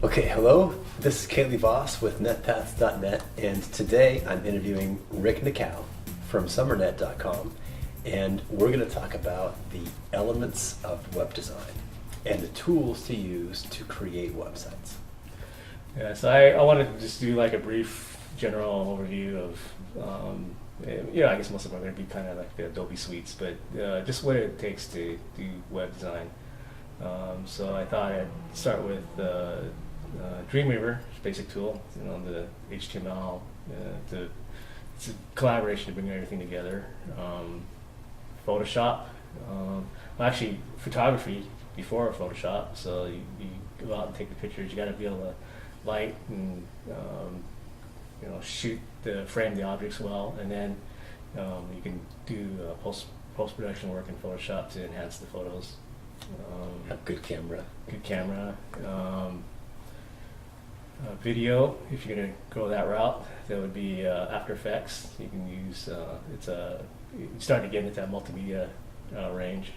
Okay, hello. This is Kaylee Voss with NetPaths.net, and today I'm interviewing Rick Nicow from SummerNet.com, and we're going to talk about the elements of web design and the tools to use to create websites. Yeah, so I wanted to just do like a brief general overview of, I guess most of them are going to be kind of like the Adobe suites, but just what it takes to do web design. So I thought I'd start with Dreamweaver, it's a basic tool, the HTML, it's a collaboration to bring everything together. Photoshop, actually photography before Photoshop, so you go out and take the pictures, you got to be able to light and frame the objects well, and then you can do post-production work in Photoshop to enhance the photos. Have good camera. Good camera. Video, if you're going to go that route, that would be After Effects. You can use, you're starting to get into that multimedia range.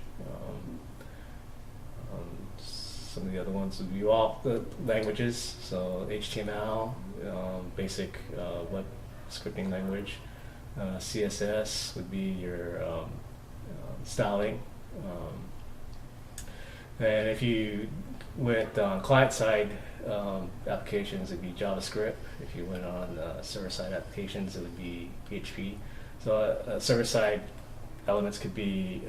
Some of the other ones would be all the languages, so HTML, basic web scripting language. CSS would be your styling. And if you went on client-side applications, it'd be JavaScript. If you went on server-side applications, it would be PHP. So server-side elements could be,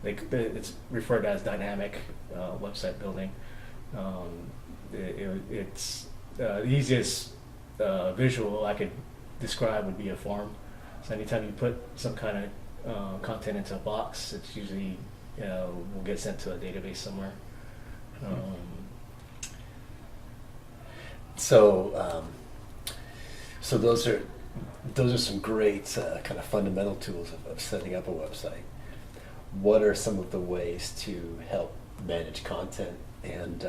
it's referred to as dynamic website building. It's the easiest visual I could describe would be a form. So anytime you put some kind of content into a box, it's usually will get sent to a database somewhere. So those are some great kind of fundamental tools of setting up a website. What are some of the ways to help manage content and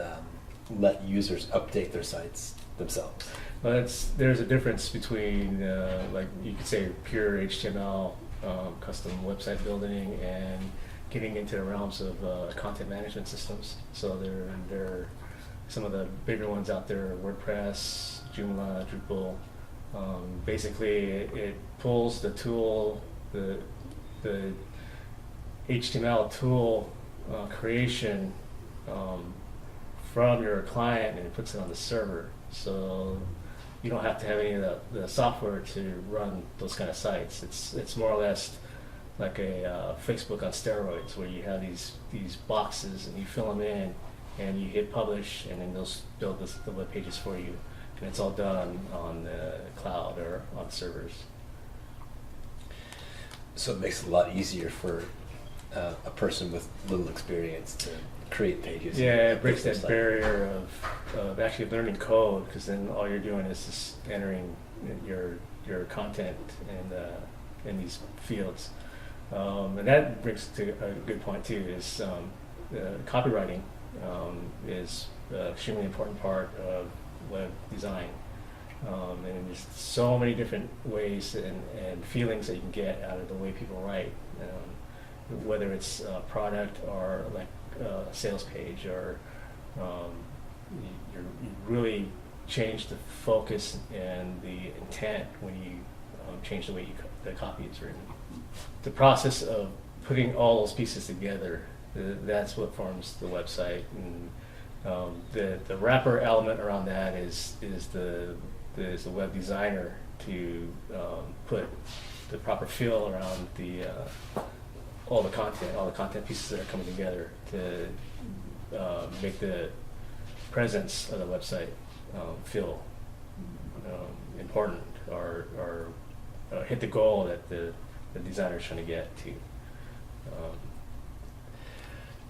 let users update their sites themselves? Well, there's a difference between like you could say pure HTML custom website building and getting into the realms of content management systems. So there are some of the bigger ones out there: WordPress, Joomla, Drupal. Basically, it pulls the tool, the HTML tool creation from your client, and it puts it on the server. So you don't have to have any of the software to run those kind of sites. It's more or less like a Facebook on steroids, where you have these boxes and you fill them in and you hit publish, and then they'll build the web pages for you, and it's all done on the cloud or on servers. So it makes it a lot easier for a person with little experience to create pages. Yeah, it breaks that barrier of actually learning code, because then all you're doing is just entering your content in these fields. And that brings to a good point too, is copywriting is an extremely important part of web design. And there's so many different ways and feelings that you can get out of the way people write, whether it's a product or like a sales page, or you really change the focus and the intent when you change the way the copy is written. The process of putting all those pieces together, that's what forms the website. And the wrapper element around that is the web designer to put the proper feel around all the content pieces that are coming together to make the presence of the website feel important, or hit the goal that the designer is trying to get to.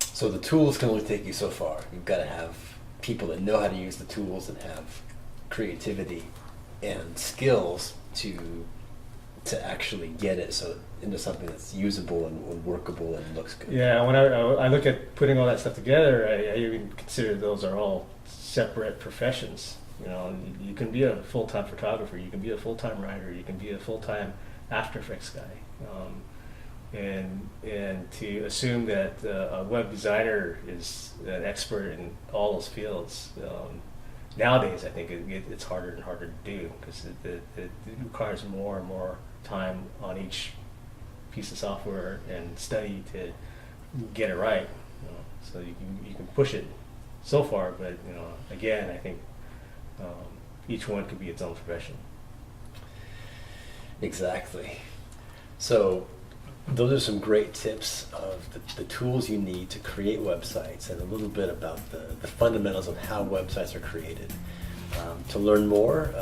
So the tools can only take you so far. You've got to have people that know how to use the tools and have creativity and skills to actually get it into something that's usable and workable and looks good. Yeah, when I look at putting all that stuff together, I even consider those are all separate professions. You can be a full-time photographer, you can be a full-time writer, you can be a full-time After Effects guy. And to assume that a web designer is an expert in all those fields nowadays I think it's harder and harder to do because it requires more and more time on each piece of software and study to get it right. So you can push it so far, but again, I think each one could be its own profession. Exactly. So those are some great tips of the tools you need to create websites and a little bit about the fundamentals of how websites are created. To learn more,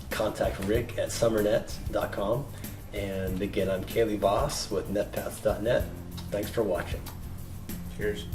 contact Rick at summernet.com. And again, I'm Kaylee Voss with netpaths.net. Thanks for watching. Cheers.